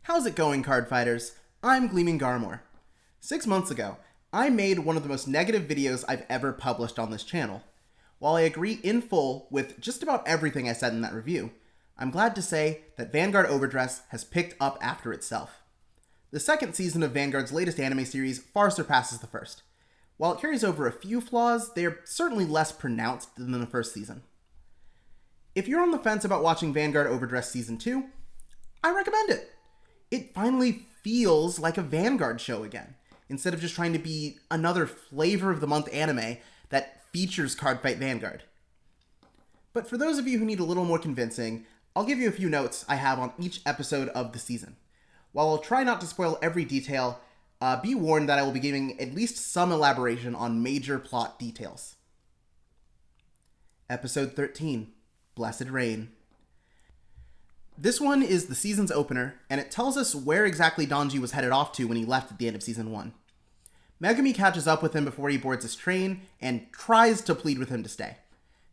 How's it going, card fighters? I'm Gleaming Garmore. 6 months ago, I made one of the most negative videos I've ever published on this channel. While I agree in full with just about everything I said in that review, I'm glad to say that Vanguard Overdress has picked up after itself. The second season of Vanguard's latest anime series far surpasses the first. While it carries over a few flaws, they are certainly less pronounced than the first season. If you're on the fence about watching Vanguard Overdress Season 2, I recommend it. It finally feels like a Vanguard show again, instead of just trying to be another flavor of the month anime that features Cardfight Vanguard. But for those of you who need a little more convincing, I'll give you a few notes I have on each episode of the season. While I'll try not to spoil every detail, be warned that I will be giving at least some elaboration on major plot details. Episode 13, Blessed Rain. This one is the season's opener, and it tells us where exactly Donji was headed off to when he left at the end of Season 1. Megumi catches up with him before he boards his train, and tries to plead with him to stay.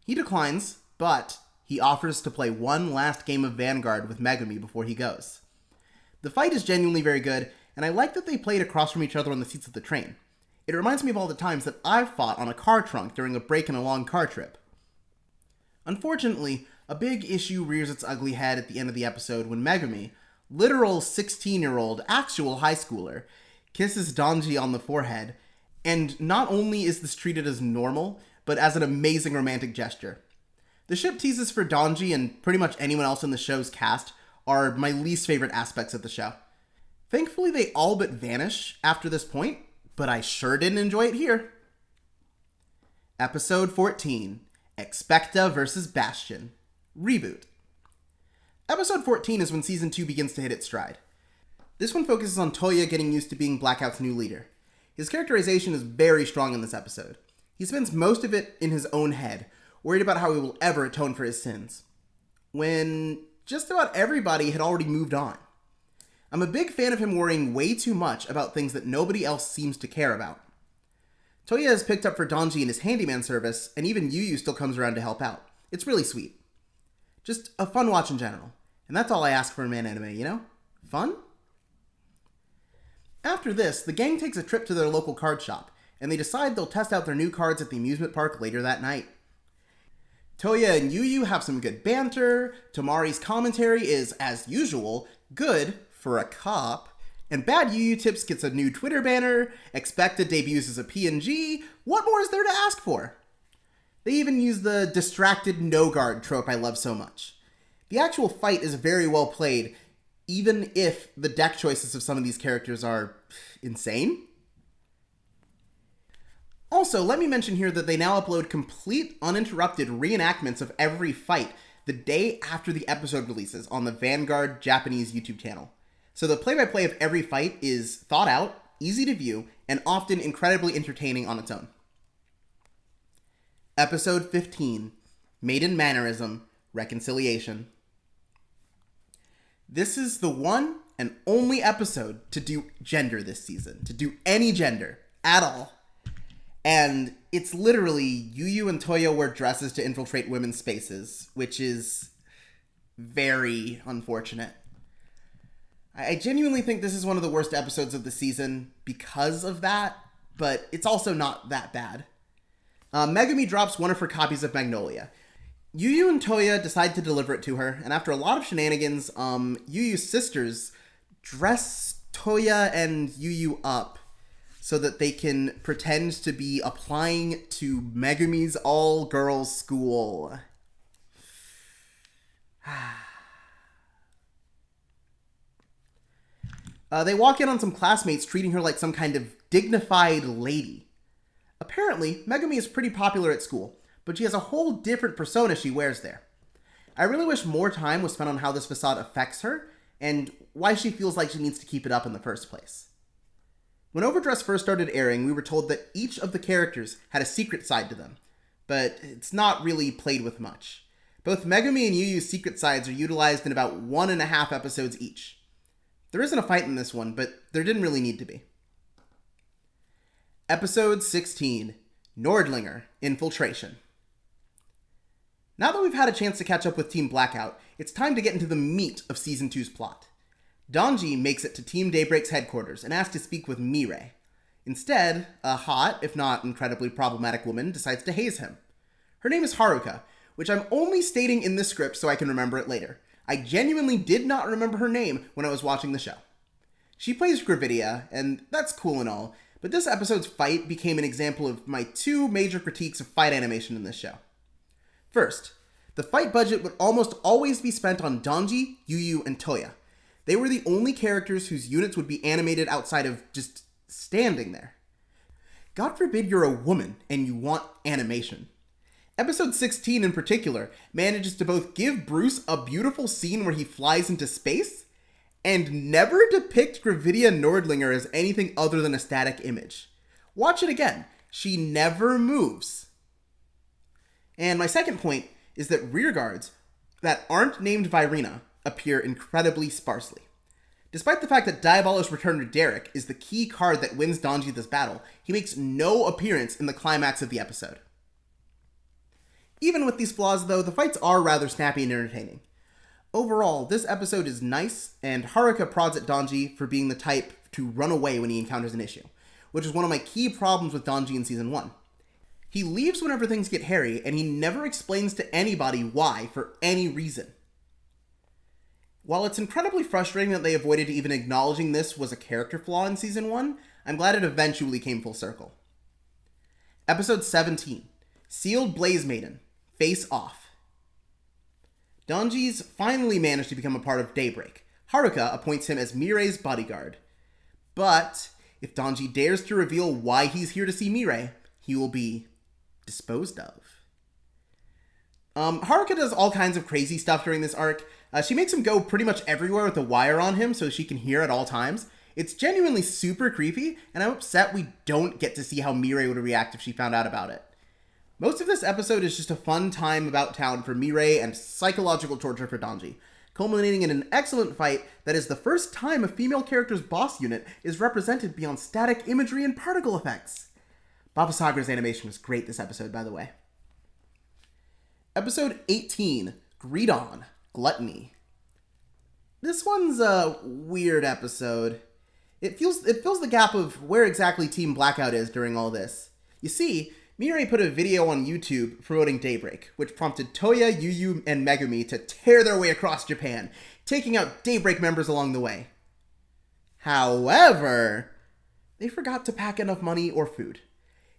He declines, but he offers to play one last game of Vanguard with Megumi before he goes. The fight is genuinely very good, and I like that they played across from each other on the seats of the train. It reminds me of all the times that I've fought on a car trunk during a break in a long car trip. Unfortunately, a big issue rears its ugly head at the end of the episode when Megumi, literal 16-year-old actual high schooler, kisses Donji on the forehead, and not only is this treated as normal, but as an amazing romantic gesture. The ship teases for Donji and pretty much anyone else in the show's cast are my least favorite aspects of the show. Thankfully, they all but vanish after this point, but I sure didn't enjoy it here. Episode 14, Expecta vs. Bastion. Reboot. Episode 14 is when Season 2 begins to hit its stride. This one focuses on Toya getting used to being Blackout's new leader. His characterization is very strong in this episode. He spends most of it in his own head, worried about how he will ever atone for his sins, when just about everybody had already moved on. I'm a big fan of him worrying way too much about things that nobody else seems to care about. Toya has picked up for Donji in his handyman service, and even Yu Yu still comes around to help out. It's really sweet. Just a fun watch in general. And that's all I ask for a man anime, you know? Fun? After this, the gang takes a trip to their local card shop, and they decide they'll test out their new cards at the amusement park later that night. Toya and Yu Yu have some good banter, Tamari's commentary is, as usual, good for a cop, and Bad Yu Yu Tips gets a new Twitter banner, Expecta debuts as a PNG, what more is there to ask for? They even use the distracted no-guard trope I love so much. The actual fight is very well played, even if the deck choices of some of these characters are insane. Also, let me mention here that they now upload complete, uninterrupted reenactments of every fight the day after the episode releases on the Vanguard Japanese YouTube channel. So the play-by-play of every fight is thought out, easy to view, and often incredibly entertaining on its own. Episode 15, Maiden Mannerism, Reconciliation. This is the one and only episode to do gender this season, to do any gender at all. And it's literally Yu Yu and Toya wear dresses to infiltrate women's spaces, which is very unfortunate. I genuinely think this is one of the worst episodes of the season because of that, but it's also not that bad. Megumi drops one of her copies of Magnolia. Yu Yu and Toya decide to deliver it to her, and after a lot of shenanigans, Yu Yu's sisters dress Toya and Yu Yu up so that they can pretend to be applying to Megumi's all-girls school. They walk in on some classmates treating her like some kind of dignified lady. Apparently, Megumi is pretty popular at school, but she has a whole different persona she wears there. I really wish more time was spent on how this facade affects her, and why she feels like she needs to keep it up in the first place. When Overdress first started airing, we were told that each of the characters had a secret side to them, but it's not really played with much. Both Megumi and Yu Yu's secret sides are utilized in about 1.5 episodes each. There isn't a fight in this one, but there didn't really need to be. Episode 16, Nordlinger, Infiltration. Now that we've had a chance to catch up with Team Blackout, it's time to get into the meat of Season 2's plot. Donji makes it to Team Daybreak's headquarters and asks to speak with Mirai. Instead, a hot, if not incredibly problematic woman decides to haze him. Her name is Haruka, which I'm only stating in this script so I can remember it later. I genuinely did not remember her name when I was watching the show. She plays Gravidia, and that's cool and all, but this episode's fight became an example of my two major critiques of fight animation in this show. First, the fight budget would almost always be spent on Donji, Yuyu, and Toya. They were the only characters whose units would be animated outside of just standing there. God forbid you're a woman and you want animation. Episode 16 in particular manages to both give Bruce a beautiful scene where he flies into space and never depict Gravidia Nordlinger as anything other than a static image. Watch it again. She never moves. And my second point is that rearguards that aren't named Virina appear incredibly sparsely. Despite the fact that Diabolus Return to Derek is the key card that wins Donji this battle, he makes no appearance in the climax of the episode. Even with these flaws though, the fights are rather snappy and entertaining. Overall, this episode is nice, and Haruka prods at Donji for being the type to run away when he encounters an issue, which is one of my key problems with Donji in Season 1. He leaves whenever things get hairy, and he never explains to anybody why for any reason. While it's incredibly frustrating that they avoided even acknowledging this was a character flaw in Season 1, I'm glad it eventually came full circle. Episode 17, Sealed Blaze Maiden, Face Off. Donji's finally managed to become a part of Daybreak. Haruka appoints him as Mirai's bodyguard. But if Donji dares to reveal why he's here to see Mirai, he will be disposed of. Haruka does all kinds of crazy stuff during this arc. She makes him go pretty much everywhere with a wire on him so she can hear at all times. It's genuinely super creepy, and I'm upset we don't get to see how Mirai would react if she found out about it. Most of this episode is just a fun time about town for Mirai and psychological torture for Donji, culminating in an excellent fight that is the first time a female character's boss unit is represented beyond static imagery and particle effects. Baba Sagra's animation was great this episode, by the way. Episode 18, Greedon, Gluttony. This one's a weird episode. It fills the gap of where exactly Team Blackout is during all this. You see, Mirai put a video on YouTube promoting Daybreak, which prompted Toya, Yuyu, and Megumi to tear their way across Japan, taking out Daybreak members along the way. However, they forgot to pack enough money or food.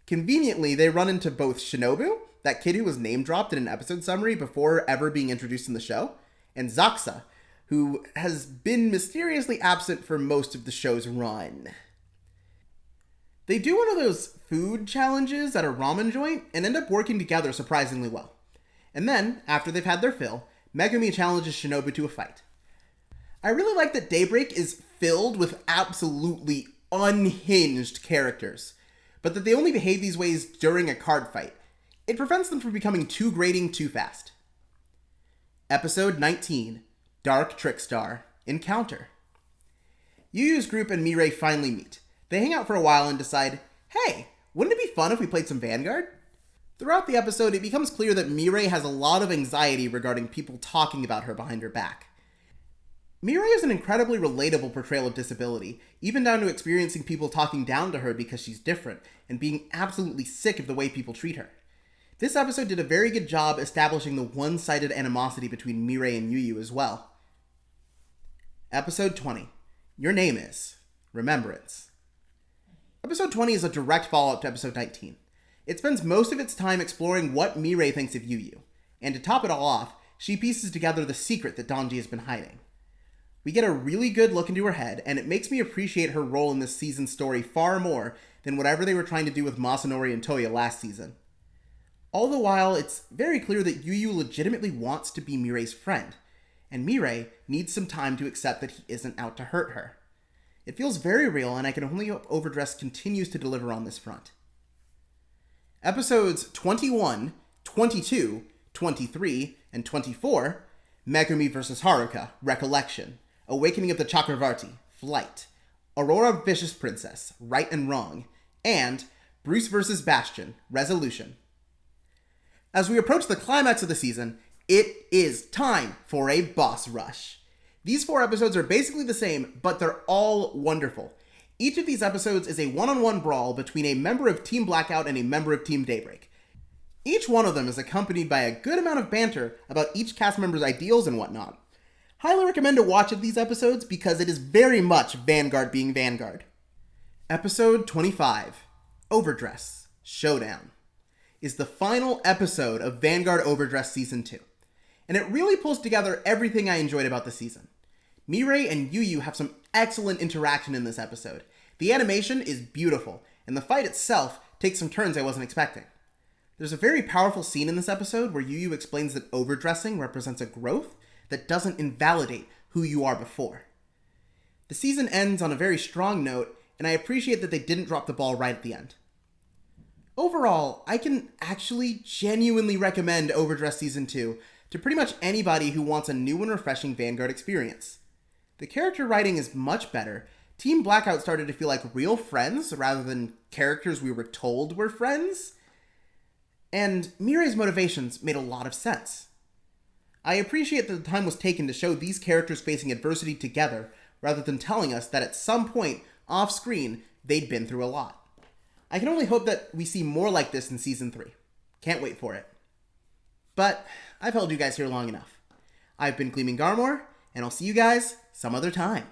Conveniently, they run into both Shinobu, that kid who was name-dropped in an episode summary before ever being introduced in the show, and Zaxa, who has been mysteriously absent for most of the show's run. They do one of those food challenges at a ramen joint and end up working together surprisingly well. And then, after they've had their fill, Megumi challenges Shinobu to a fight. I really like that Daybreak is filled with absolutely unhinged characters, but that they only behave these ways during a card fight. It prevents them from becoming too grating too fast. Episode 19, Dark Trickstar, Encounter. Yuyu's group and Mirai finally meet. They hang out for a while and decide, hey, wouldn't it be fun if we played some Vanguard? Throughout the episode, it becomes clear that Mirai has a lot of anxiety regarding people talking about her behind her back. Mirai is an incredibly relatable portrayal of disability, even down to experiencing people talking down to her because she's different, and being absolutely sick of the way people treat her. This episode did a very good job establishing the one-sided animosity between Mirai and Yuyu as well. Episode 20. Your name is Remembrance. Episode 20 is a direct follow-up to episode 19. It spends most of its time exploring what Mirai thinks of Yuyu, and to top it all off, she pieces together the secret that Donji has been hiding. We get a really good look into her head, and it makes me appreciate her role in this season's story far more than whatever they were trying to do with Masanori and Toya last season. All the while, it's very clear that Yuyu legitimately wants to be Mirai's friend, and Mirai needs some time to accept that he isn't out to hurt her. It feels very real, and I can only hope overdress continues to deliver on this front. Episodes 21, 22, 23, and 24, Megumi vs. Haruka, Recollection, Awakening of the Chakravarti, Flight, Aurora Vicious Princess, Right and Wrong, and Bruce vs. Bastion, Resolution. As we approach the climax of the season, it is time for a boss rush. These 4 episodes are basically the same, but they're all wonderful. Each of these episodes is a one-on-one brawl between a member of Team Blackout and a member of Team Daybreak. Each one of them is accompanied by a good amount of banter about each cast member's ideals and whatnot. Highly recommend a watch of these episodes because it is very much Vanguard being Vanguard. Episode 25, Overdress Showdown, is the final episode of Vanguard Overdress Season 2, and it really pulls together everything I enjoyed about the season. Mirai and Yu have some excellent interaction in this episode. The animation is beautiful, and the fight itself takes some turns I wasn't expecting. There's a very powerful scene in this episode where Yu explains that overdressing represents a growth that doesn't invalidate who you are before. The season ends on a very strong note, and I appreciate that they didn't drop the ball right at the end. Overall, I can actually genuinely recommend Overdress Season 2 to pretty much anybody who wants a new and refreshing Vanguard experience. The character writing is much better. Team Blackout started to feel like real friends rather than characters we were told were friends. And Mirai's motivations made a lot of sense. I appreciate that the time was taken to show these characters facing adversity together rather than telling us that at some point, off-screen, they'd been through a lot. I can only hope that we see more like this in Season 3. Can't wait for it. But I've held you guys here long enough. I've been Gleaming Garmore, and I'll see you guys some other time.